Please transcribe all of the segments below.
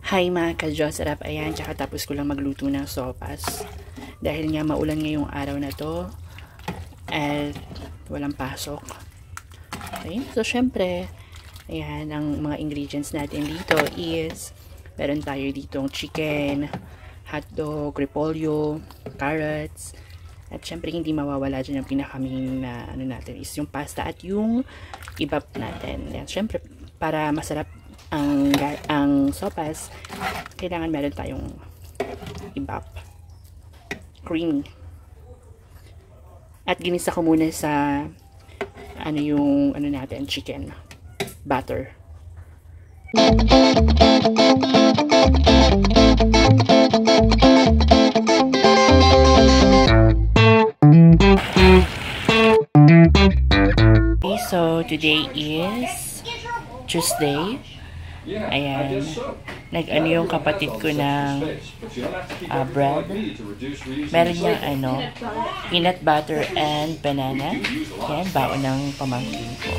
Hi mga ka-Jocerap, ayan, tsaka tapos ko lang magluto ng sopas. Dahil nga maulan ngayong araw na to, at walang pasok. Okay, so syempre, ayan, ang mga ingredients natin dito is, meron tayo ditong chicken, hotdog, repolyo, carrots, at syempre hindi mawawala dyan yung pinaka-main na ano natin is yung pasta at yung ibap natin. Ayan, syempre, para masarap ang sopas, kailangan meron tayong ibap. Creamy. At ginisa ko muna sa yung natin, chicken butter. Okay, so today is Tuesday. Ayan, nag-ano yung kapatid ko ng bread. Meron niyang peanut butter and banana. Ayan, baon ng pamangkin ko.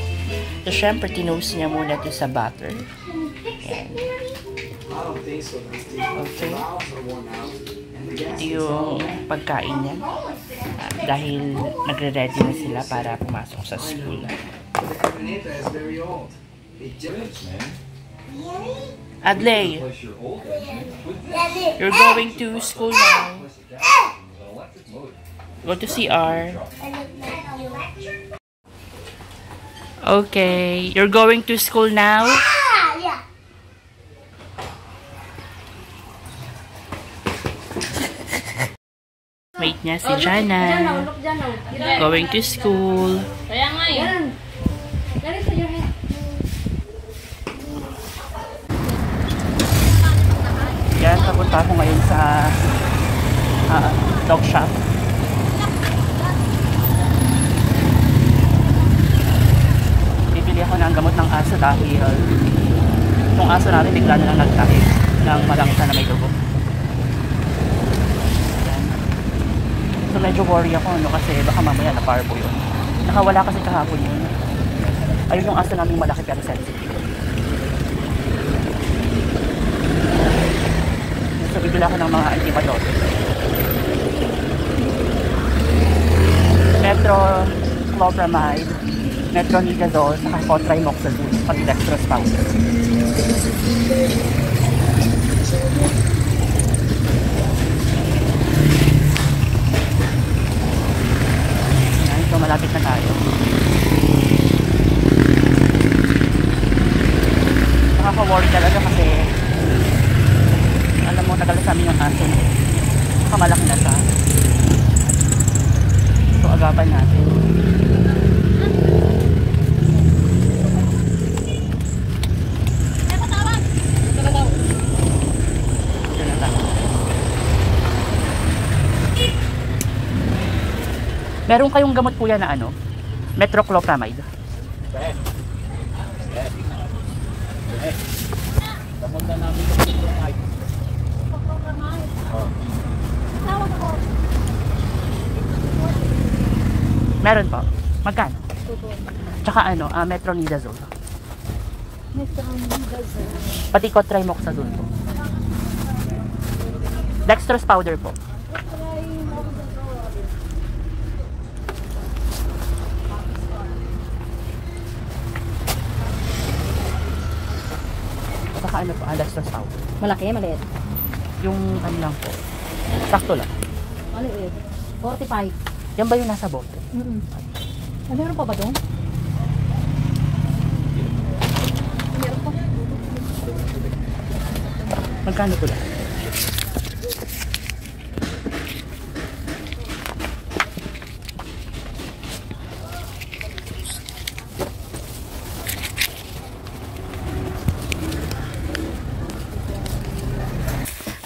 So, syempre, tinoast niya muna ito sa butter. Ayan. Okay. Ito yung pagkain niya. Dahil nagre-ready na sila para pumasok sa school. Adley, you're going to school now. Go to CR. Okay, you're going to school now. Mate niya si Jana. Going to school. Kaya nga yun. Yan, papunta ako ngayon sa dog shop. Bibili ako ng gamot ng aso dahil itong aso natin bigla na lang nagtahi ng malangsa na may dugo. Yan. So medyo worry ako kasi baka mamaya na-parvo yun. Nakawala kasi kahapon yun. Ayun yung aso namin malaki pero sensitive. So, bibila ko ng mga antibiotic. Metoclopramide, metronidazole, saka cotrimoxazole, pati dextrose powder. Ayan, so malapit na tayo. Nakaka-worry talaga kasi alam mo, tagal sa amin yung aso. Malaki na siya. So, agapan natin. Meron kayong gamot po yan na metoclopramide. Gamot na namin metoclopramide. Meron po. Magkano? Tsaka metronidazole. Metronidazole. Pati cotrimoxazole po. Dextrose powder po. Saka po, dextrose powder. Malaki, maliit. Yung lang po. Sakto lang. Maliit. 45. Yan ba yung nasa bote? Meron pa ba doon? Meron pa. Magkano po lang?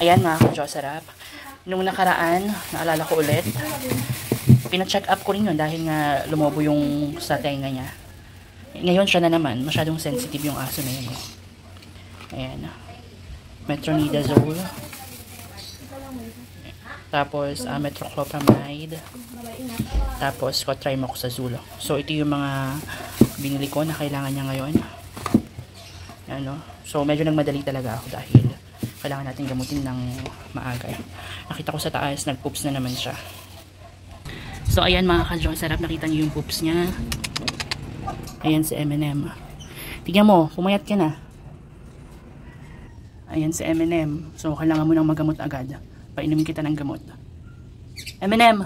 Ayan mga ka-Jocerap. Nung nakaraan, naalala ko ulit, pina-check up ko rin yun dahil nga lumobo yung sa tenga niya. Ngayon siya na naman, masyadong sensitive yung aso na yun. Ayan. Metronidazole. Tapos metoclopramide. Tapos cotrimoxazole. So ito yung mga binili ko na kailangan niya ngayon. Ano? So medyo nagmadali talaga ako dahil kailangan natin gamutin ng maaga. Nakita ko sa taas, nag-poops na naman siya. So, ayan mga ka-Diyos, sarap. Nakita niyo yung poops niya. Ayan si M&M. Tignan mo, pumayat ka na. Ayan si M&M. So, kailangan mo nang magamot agad. Painumin kita ng gamot. M&M!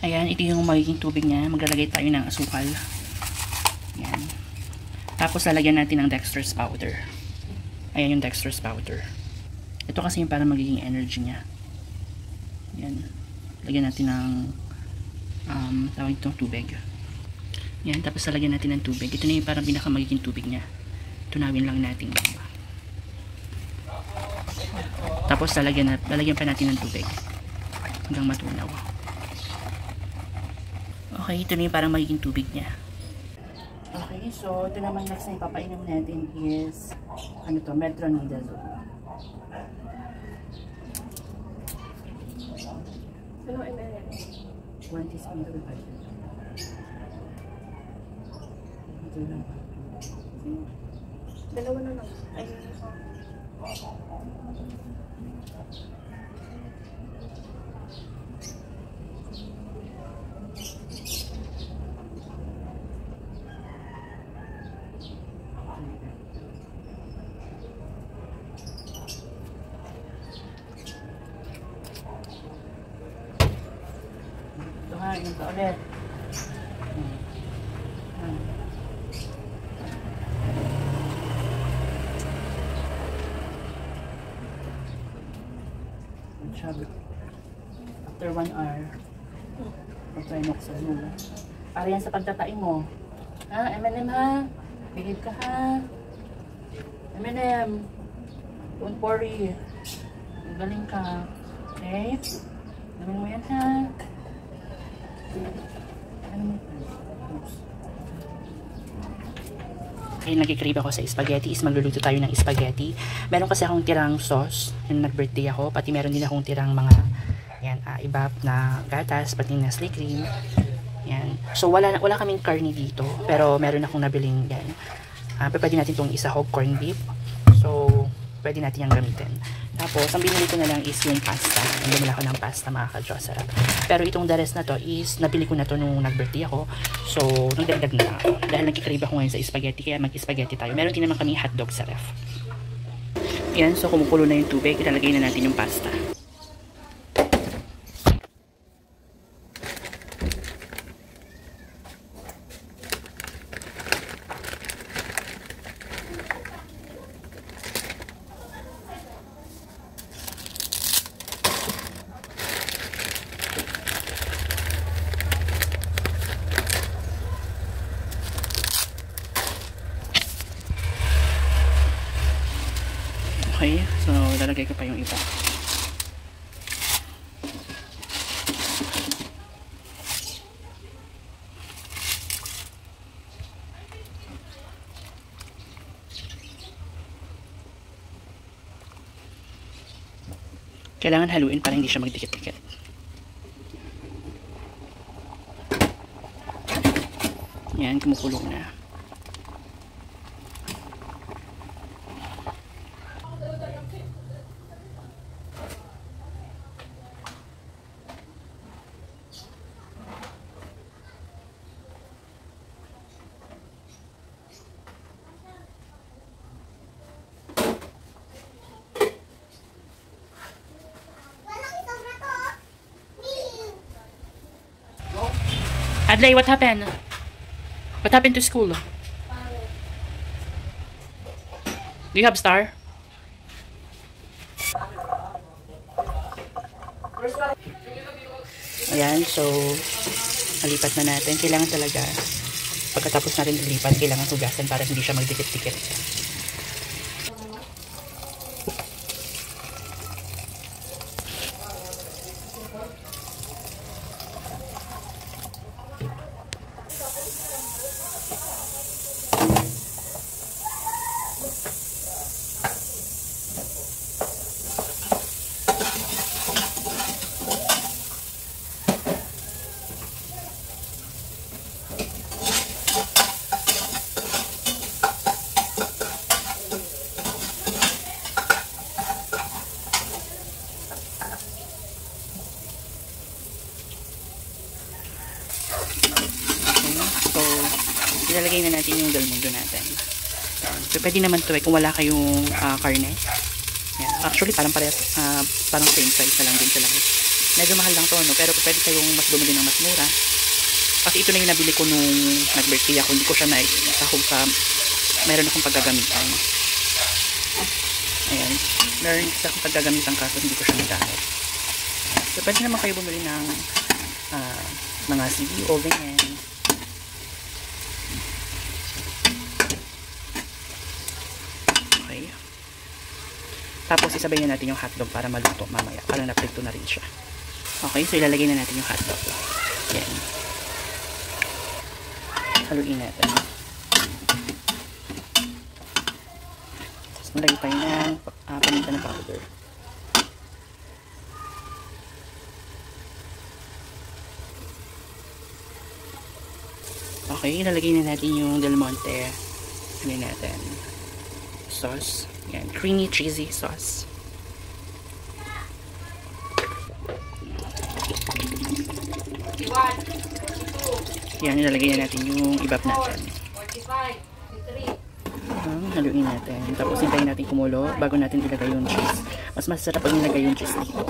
Ayan, ito yung magiging tubig niya. Maglalagay tayo ng asukal. Ayan. Tapos, lalagyan natin ng dextrose powder. Ayan yung dextrose powder. Ito kasi yung parang magiging energy niya. Ayan. Lagyan natin ng tawag itong tubig. Yan, tapos lalagyan natin ng tubig. Ito na yung parang pinaka magiging tubig niya. Tunawin lang natin. Tapos lalagyan pa natin ng tubig hanggang matunaw. Okay, ito na yung parang magiging tubig niya. Okay, so ito naman next na ipapainom natin is ano to, metronidazole. Ano ml? 1 teaspoon of butter. Ito lang. Dalawa na lang. Ay. Ito ha, yun ka ulit. After 1 hour, pagtry mo sa blue. Para yan sa pagtatain mo. Ha, M&M ha? Bigid ka ha? M&M, don't worry. Galing ka. Okay? Galing mo yan ha? Ano mo? Okay, nag-crave ako sa spaghetti. Magluluto tayo ng spaghetti. Meron kasi akong tirang sauce yung nag-birthday ako. Pati meron din akong tirang mga yan, iba na gatas, pati Nestle cream. Yan. So, wala kaming karne dito. Pero meron akong nabiling yan. Pwede natin itong isahog corned beef. So, pwede natin yung gamitin. Tapos, ang binili ko na lang is yung pasta. Bumili ako ng pasta, mga ka-Diyos, sarap. Pero itong the rest na to is, nabili ko na to nung nag-birthday ako. So, nagdagdag na ako. Dahil nagkikrave ako ngayon sa spaghetti, kaya mag-spaghetti tayo. Meron din naman kami hotdog sa ref. Yan, so kumukulo na yung tubig. Ilalagay na natin yung pasta. Okay, so lalagay ko pa yung iba. Kailangan haluin para hindi siya magdikit-dikit. Yan, kumukulong na. Adlay, what happened? What happened to school? Do you have star? Ayan, so nalipat na natin. Kailangan talaga pagkatapos natin ilipat, kailangan hugasan para hindi siya magdikit-dikit. ilalagay na natin yung Del Mundo natin. Yan. So, pwede naman to kung wala kayong karne. Yan. Actually, parang parang same price na lang din sila. Medyo mahal lang to, no? Pero pwede kayong mas bumili ng mas mura. Kasi ito na yung nabili ko nung nag-birthday ako. Hindi ko siya naisahog sa meron akong paggagamitan. Ayan. Meron akong paggagamitan kaso hindi ko siya nagamit. So, pwede naman kayo bumili ng mga CD oven. Okay. Tapos, isabay na natin yung hotdog para maluto mamaya. Para na-prito na rin siya. Okay, so ilalagay na natin yung hotdog. Yan. Haluin natin. Tapos, malagay tayo ng paminta na powder. Okay, ilalagay na natin yung Del Monte. Ano natin? Sauce. Yan, creamy cheesy sauce. Yan, ilalagay na natin yung ibab natin. Haluin natin. Tapos hintayin natin kumulo bago natin ilagay yung cheese. Mas masarap pag nilagay yung cheese dito.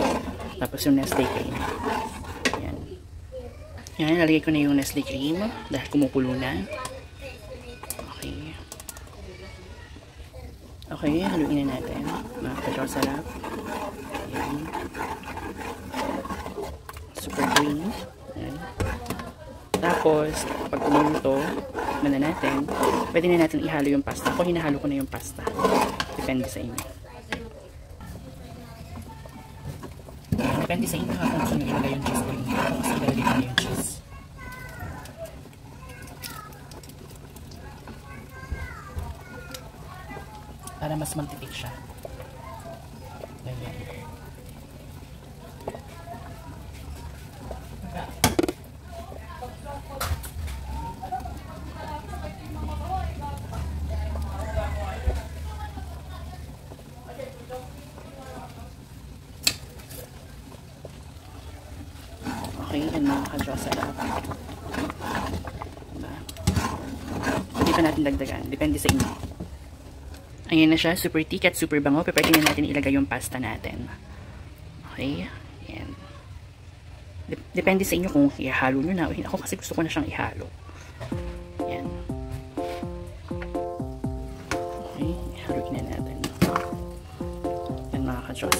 Tapos yung Nestle cream. Yan. Yan, ilalagay ko na yung Nestle cream dahil kumukulo na. Okay. Okay, haluin na natin. Mga sarap. Yan. Super creamy. Yan. Tapos, pag kumulo na natin, pwede na natin ihalo yung pasta. Ako, hinahalo ko na yung pasta. Depende sa inyo. Depende sa inyo kung gusto nyo ilagay yung cheese o hindi. Ako kasi ilalagay ko na yung cheese. Para mas magtipik siya. Ganyan. Okay, yan mga ka-Diyos. Hindi pa natin dagdagan. Depende sa inyo. Ayan na siya. Super thick at super bango. Pwede na natin ilagay yung pasta natin. Okay. Ayan. Depende sa inyo kung ihalo nyo na. Ako kasi gusto ko na siyang ihalo. Ayan. Okay. Ihaluin na natin. Yan mga ka-Diyos.